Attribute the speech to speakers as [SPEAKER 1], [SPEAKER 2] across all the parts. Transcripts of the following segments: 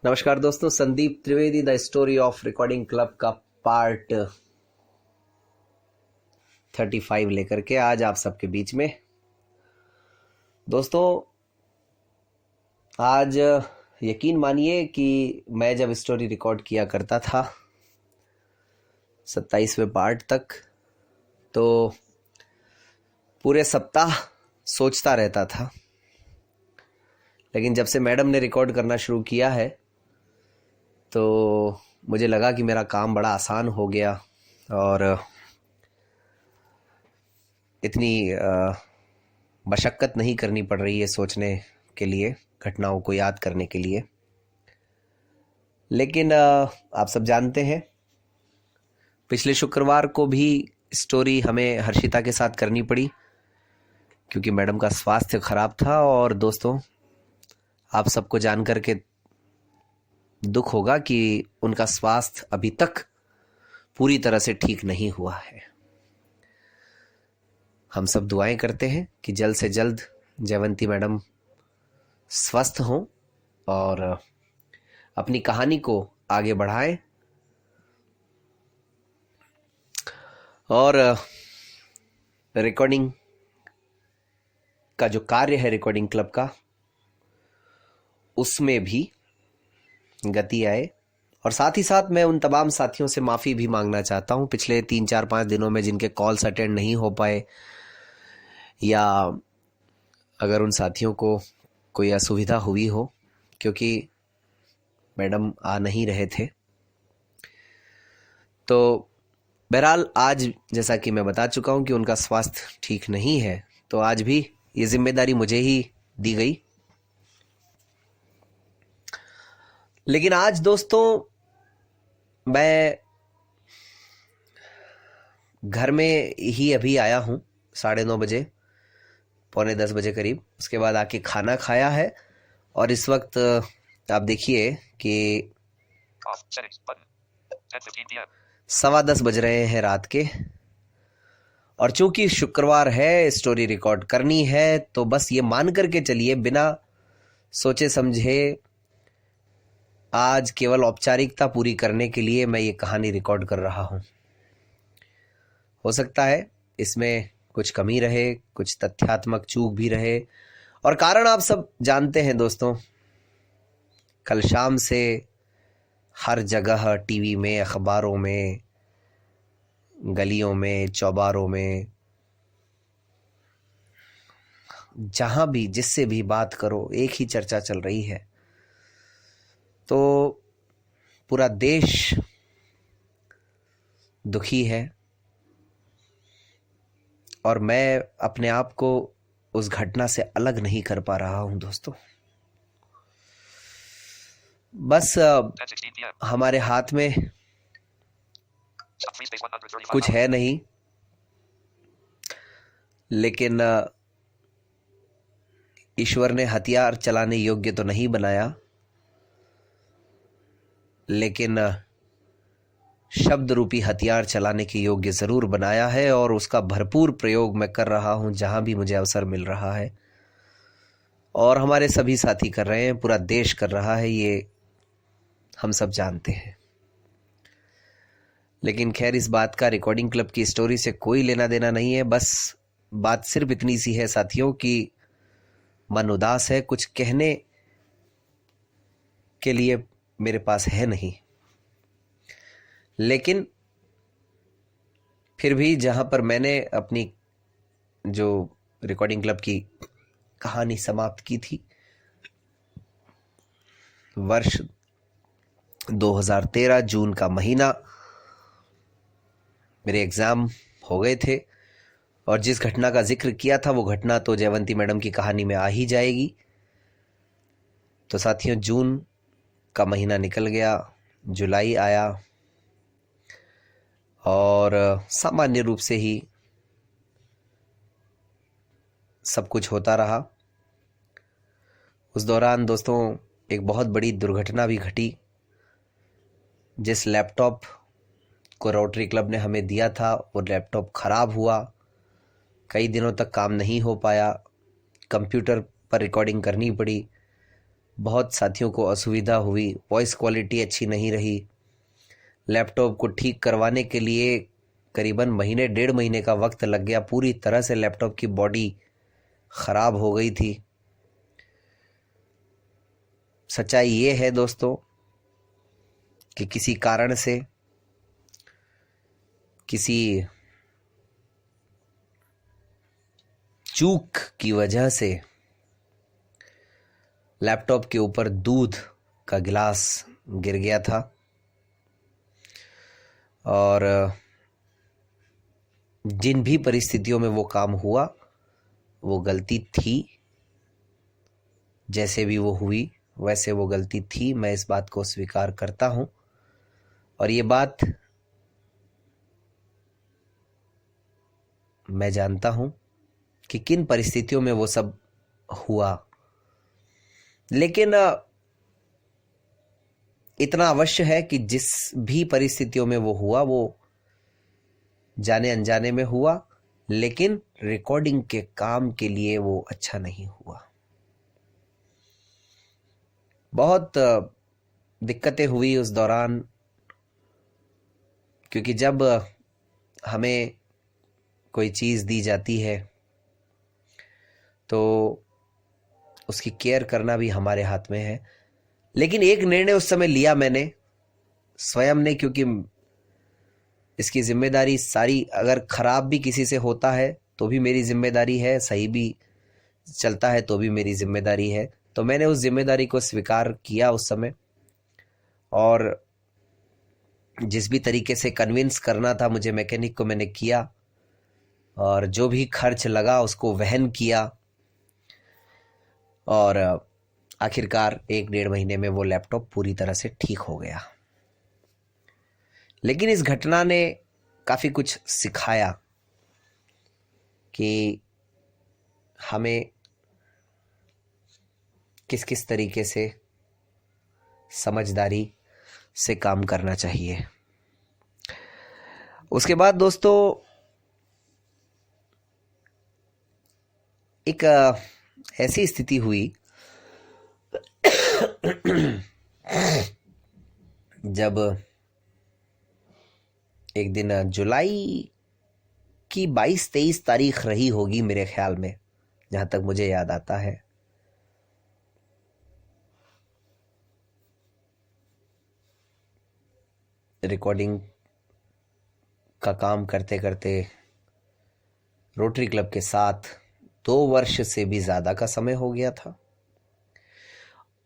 [SPEAKER 1] नमस्कार दोस्तों, Sandeep Trivedi the story of recording club का पार्ट 35 लेकर के आज आप सबके बीच में। दोस्तों, आज यकीन मानिए कि मैं जब स्टोरी रिकॉर्ड किया करता था 27वें पार्ट तक, तो पूरे सप्ताह सोचता रहता था। लेकिन जब से मैडम ने रिकॉर्ड करना शुरू किया है तो मुझे लगा कि मेरा काम बड़ा आसान हो गया और इतनी मशक्क़त नहीं करनी पड़ रही है सोचने के लिए, घटनाओं को याद करने के लिए। लेकिन आप सब जानते हैं, पिछले शुक्रवार को भी स्टोरी हमें हर्षिता के साथ करनी पड़ी क्योंकि मैडम का स्वास्थ्य खराब था। और दोस्तों, आप सबको जानकर के दुख होगा कि उनका स्वास्थ्य अभी तक पूरी तरह से ठीक नहीं हुआ है। हम सब दुआएं करते हैं कि जल्द से जल्द जयवंती मैडम स्वस्थ हों और अपनी कहानी को आगे बढ़ाएं। और रिकॉर्डिंग का जो कार्य है रिकॉर्डिंग क्लब का, उसमें भी गति आए। और साथ ही साथ मैं उन तमाम साथियों से माफ़ी भी मांगना चाहता हूं पिछले 3-4-5 दिनों में जिनके कॉल्स अटेंड नहीं हो पाए, या अगर उन साथियों को कोई असुविधा हुई हो क्योंकि मैडम आ नहीं रहे थे। तो बहरहाल आज जैसा कि मैं बता चुका हूं कि उनका स्वास्थ्य ठीक नहीं है, तो आज भी ये जिम्मेदारी मुझे ही दी गई। लेकिन आज दोस्तों, मैं घर में ही अभी आया हूँ 9:30 बजे, 9:45 बजे करीब। उसके बाद आके खाना खाया है और इस वक्त आप देखिए कि 10:15 बज रहे हैं रात के। और चूंकि शुक्रवार है, स्टोरी रिकॉर्ड करनी है, तो बस ये मान करके चलिए, बिना सोचे समझे आज केवल औपचारिकता पूरी करने के लिए मैं ये कहानी रिकॉर्ड कर रहा हूँ। हो सकता है इसमें कुछ कमी रहे, कुछ तथ्यात्मक चूक भी रहे, और कारण आप सब जानते हैं दोस्तों। कल शाम से हर जगह, टीवी में, अखबारों में, गलियों में, चौबारों में, जहां भी जिससे भी बात करो एक ही चर्चा चल रही है। तो पूरा देश दुखी है और मैं अपने आप को उस घटना से अलग नहीं कर पा रहा हूं दोस्तों। बस हमारे हाथ में कुछ है नहीं, लेकिन ईश्वर ने हथियार चलाने योग्य तो नहीं बनाया, लेकिन शब्द रूपी हथियार चलाने के योग्य जरूर बनाया है। और उसका भरपूर प्रयोग मैं कर रहा हूं जहां भी मुझे अवसर मिल रहा है, और हमारे सभी साथी कर रहे हैं, पूरा देश कर रहा है, ये हम सब जानते हैं। लेकिन खैर, इस बात का रिकॉर्डिंग क्लब की स्टोरी से कोई लेना देना नहीं है। बस बात सिर्फ इतनी सी है साथियों कि मन उदास है, कुछ कहने के लिए मेरे पास है नहीं। लेकिन फिर भी जहां पर मैंने अपनी जो रिकॉर्डिंग क्लब की कहानी समाप्त की थी, वर्ष 2013 जून का महीना, मेरे एग्जाम हो गए थे, और जिस घटना का जिक्र किया था वो घटना तो जयवंती मैडम की कहानी में आ ही जाएगी। तो साथियों, जून का महीना निकल गया, जुलाई आया, और सामान्य रूप से ही सब कुछ होता रहा। उस दौरान दोस्तों एक बहुत बड़ी दुर्घटना भी घटी। जिस लैपटॉप को रोटरी क्लब ने हमें दिया था, वो लैपटॉप खराब हुआ, कई दिनों तक काम नहीं हो पाया, कंप्यूटर पर रिकॉर्डिंग करनी पड़ी। बहुत साथियों को असुविधा हुई, वॉइस क्वालिटी अच्छी नहीं रही। लैपटॉप को ठीक करवाने के लिए करीबन महीने 1.5 महीने का वक्त लग गया। पूरी तरह से लैपटॉप की बॉडी ख़राब हो गई थी। सच्चाई ये है दोस्तों कि किसी कारण से, किसी चूक की वजह से लैपटॉप के ऊपर दूध का गिलास गिर गया था और जिन भी परिस्थितियों में वो काम हुआ वो गलती थी। जैसे भी वो हुई वैसे वो गलती थी, मैं इस बात को स्वीकार करता हूं। और ये बात मैं जानता हूं कि किन परिस्थितियों में वो सब हुआ। लेकिन इतना अवश्य है कि जिस भी परिस्थितियों में वो हुआ वो जाने अनजाने में हुआ, लेकिन रिकॉर्डिंग के काम के लिए वो अच्छा नहीं हुआ। बहुत दिक्कतें हुई उस दौरान, क्योंकि जब हमें कोई चीज़ दी जाती है तो उसकी केयर करना भी हमारे हाथ में है। लेकिन एक निर्णय उस समय लिया मैंने स्वयं ने, क्योंकि इसकी जिम्मेदारी सारी, अगर खराब भी किसी से होता है तो भी मेरी जिम्मेदारी है, सही भी चलता है तो भी मेरी जिम्मेदारी है। तो मैंने उस जिम्मेदारी को स्वीकार किया उस समय, और जिस भी तरीके से कन्विंस करना था मुझे मैकेनिक को, मैंने किया, और जो भी खर्च लगा उसको वहन किया, और आखिरकार 1-1.5 महीने में वो लैपटॉप पूरी तरह से ठीक हो गया। लेकिन इस घटना ने काफ़ी कुछ सिखाया कि हमें किस किस तरीके से समझदारी से काम करना चाहिए। उसके बाद दोस्तों एक ऐसी स्थिति हुई जब एक दिन जुलाई की 22-23 तारीख रही होगी मेरे ख्याल में, जहां तक मुझे याद आता है। रिकॉर्डिंग का काम करते करते रोटरी क्लब के साथ 2 वर्ष से भी ज्यादा का समय हो गया था,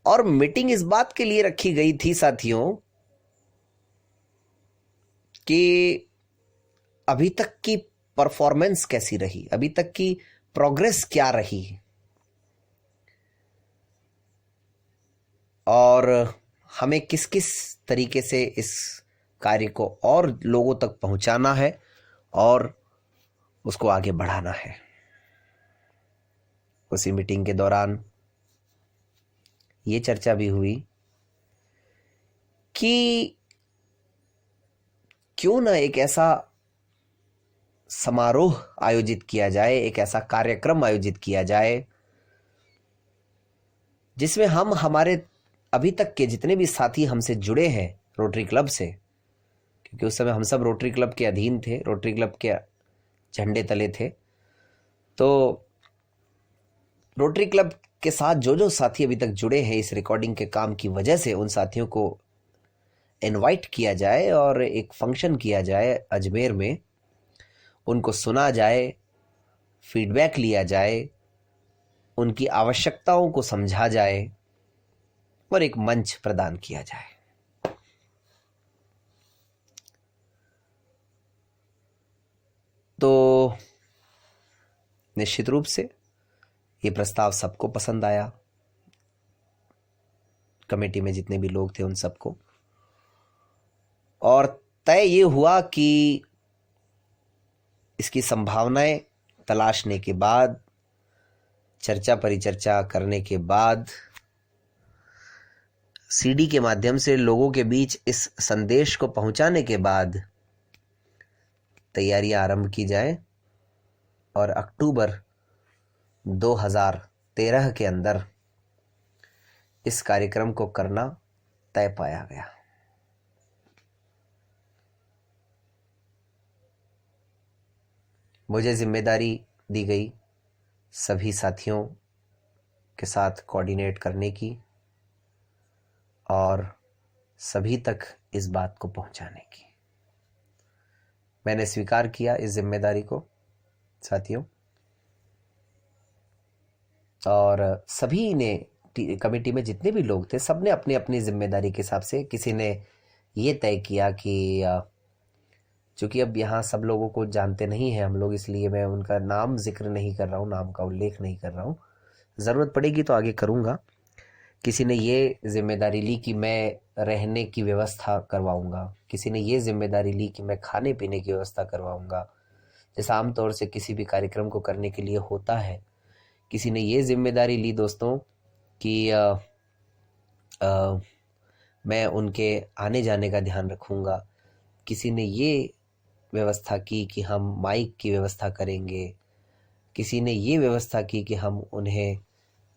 [SPEAKER 1] और मीटिंग इस बात के लिए रखी गई थी साथियों कि अभी तक की परफॉर्मेंस कैसी रही, अभी तक की प्रोग्रेस क्या रही, और हमें किस किस तरीके से इस कार्य को और लोगों तक पहुंचाना है और उसको आगे बढ़ाना है। उसी मीटिंग के दौरान ये चर्चा भी हुई कि क्यों ना एक ऐसा समारोह आयोजित किया जाए, एक ऐसा कार्यक्रम आयोजित किया जाए जिसमें हम हमारे अभी तक के जितने भी साथी हमसे जुड़े हैं रोटरी क्लब से, क्योंकि उस समय हम सब रोटरी क्लब के अधीन थे, रोटरी क्लब के झंडे तले थे, तो रोटरी क्लब के साथ जो जो साथी अभी तक जुड़े हैं इस रिकॉर्डिंग के काम की वजह से, उन साथियों को इनवाइट किया जाए और एक फंक्शन किया जाए अजमेर में, उनको सुना जाए, फीडबैक लिया जाए, उनकी आवश्यकताओं को समझा जाए और एक मंच प्रदान किया जाए। तो निश्चित रूप से ये प्रस्ताव सबको पसंद आया, कमेटी में जितने भी लोग थे उन सबको, और तय ये हुआ कि इसकी संभावनाएं तलाशने के बाद, चर्चा परिचर्चा करने के बाद, सीडी के माध्यम से लोगों के बीच इस संदेश को पहुंचाने के बाद तैयारियां आरंभ की जाए और अक्टूबर 2013 के अंदर इस कार्यक्रम को करना तय पाया गया। मुझे जिम्मेदारी दी गई सभी साथियों के साथ कोऑर्डिनेट करने की और सभी तक इस बात को पहुंचाने की। मैंने स्वीकार किया इस जिम्मेदारी को साथियों, और सभी ने, कमेटी में जितने भी लोग थे, सबने अपनी अपनी जिम्मेदारी के हिसाब से, किसी ने ये तय किया कि चूँकि अब यहाँ सब लोगों को जानते नहीं हैं हम लोग, इसलिए मैं उनका नाम जिक्र नहीं कर रहा हूँ, नाम का उल्लेख नहीं कर रहा हूँ, ज़रूरत पड़ेगी तो आगे करूँगा। किसी ने ये जिम्मेदारी ली कि मैं रहने की व्यवस्था करवाऊँगा, किसी ने ये जिम्मेदारी ली कि मैं खाने पीने की व्यवस्था करवाऊँगा, जैसा आमतौर से किसी भी कार्यक्रम को करने के लिए होता है। किसी ने ये जिम्मेदारी ली दोस्तों कि मैं उनके आने जाने का ध्यान रखूँगा। किसी ने ये व्यवस्था की कि हम माइक की व्यवस्था करेंगे। किसी ने ये व्यवस्था की कि हम उन्हें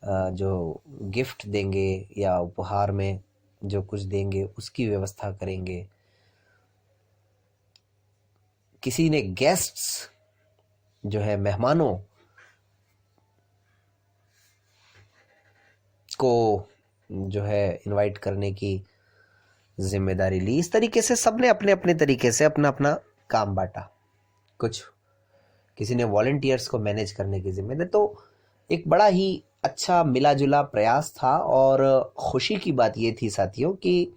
[SPEAKER 1] जो गिफ्ट देंगे या उपहार में जो कुछ देंगे उसकी व्यवस्था करेंगे। किसी ने गेस्ट्स जो है, मेहमानों को जो है इनवाइट करने की जिम्मेदारी ली। इस तरीके से सबने अपने अपने तरीके से अपना अपना काम बांटा। कुछ किसी ने वॉलंटियर्स को मैनेज करने की जिम्मेदारी। तो एक बड़ा ही अच्छा मिला जुला प्रयास था और खुशी की बात ये थी साथियों कि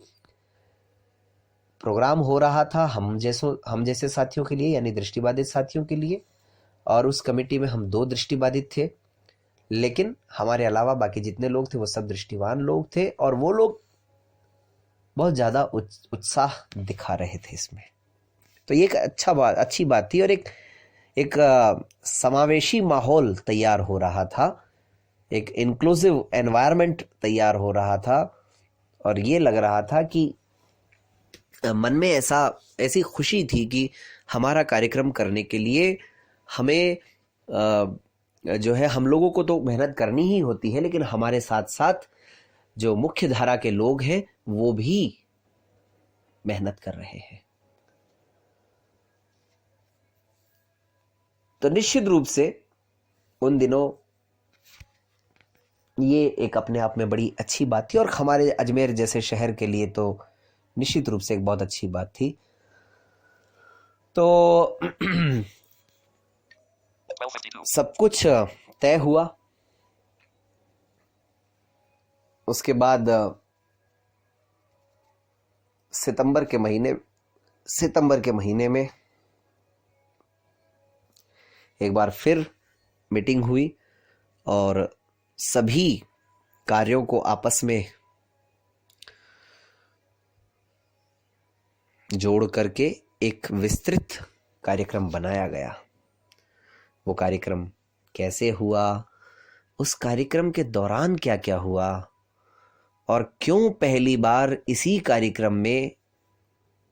[SPEAKER 1] प्रोग्राम हो रहा था हम जैसे साथियों के लिए, यानी दृष्टिबाधित साथियों के लिए, और उस कमेटी में हम 2 दृष्टिबाधित थे, लेकिन हमारे अलावा बाकी जितने लोग थे वो सब दृष्टिवान लोग थे और वो लोग बहुत ज़्यादा उत्साह दिखा रहे थे इसमें। तो ये एक अच्छी बात थी और एक समावेशी माहौल तैयार हो रहा था, एक इंक्लूसिव एनवायरनमेंट तैयार हो रहा था और ये लग रहा था कि मन में ऐसी खुशी थी कि हमारा कार्यक्रम करने के लिए हमें जो है, हम लोगों को तो मेहनत करनी ही होती है, लेकिन हमारे साथ साथ जो मुख्य धारा के लोग हैं वो भी मेहनत कर रहे हैं। तो निश्चित रूप से उन दिनों ये एक अपने आप में बड़ी अच्छी बात थी और हमारे अजमेर जैसे शहर के लिए तो निश्चित रूप से एक बहुत अच्छी बात थी। तो सब कुछ तय हुआ। उसके बाद सितंबर के महीने में एक बार फिर मीटिंग हुई और सभी कार्यों को आपस में जोड़ करके एक विस्तृत कार्यक्रम बनाया गया। वो कार्यक्रम कैसे हुआ, उस कार्यक्रम के दौरान क्या क्या हुआ और क्यों पहली बार इसी कार्यक्रम में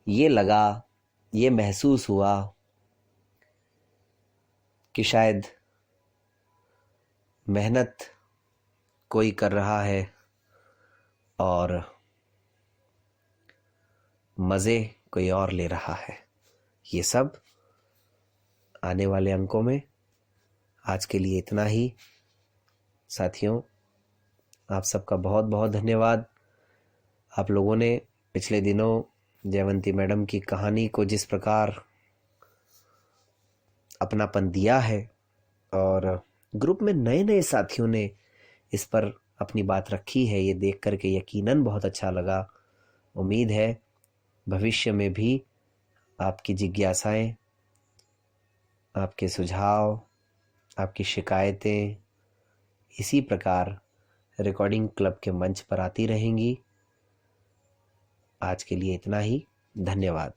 [SPEAKER 1] ये महसूस हुआ कि शायद मेहनत कोई कर रहा है और मज़े कोई और ले रहा है। ये सब आने वाले अंकों में। आज के लिए इतना ही साथियों। आप सबका बहुत बहुत धन्यवाद। आप लोगों ने पिछले दिनों जयवंती मैडम की कहानी को जिस प्रकार अपनापन दिया है और ग्रुप में नए नए साथियों ने इस पर अपनी बात रखी है, ये देख करके यकीनन बहुत अच्छा लगा। उम्मीद है भविष्य में भी आपकी जिज्ञासाएं, आपके सुझाव, आपकी शिकायतें इसी प्रकार रिकॉर्डिंग क्लब के मंच पर आती रहेंगी। आज के लिए इतना ही। धन्यवाद।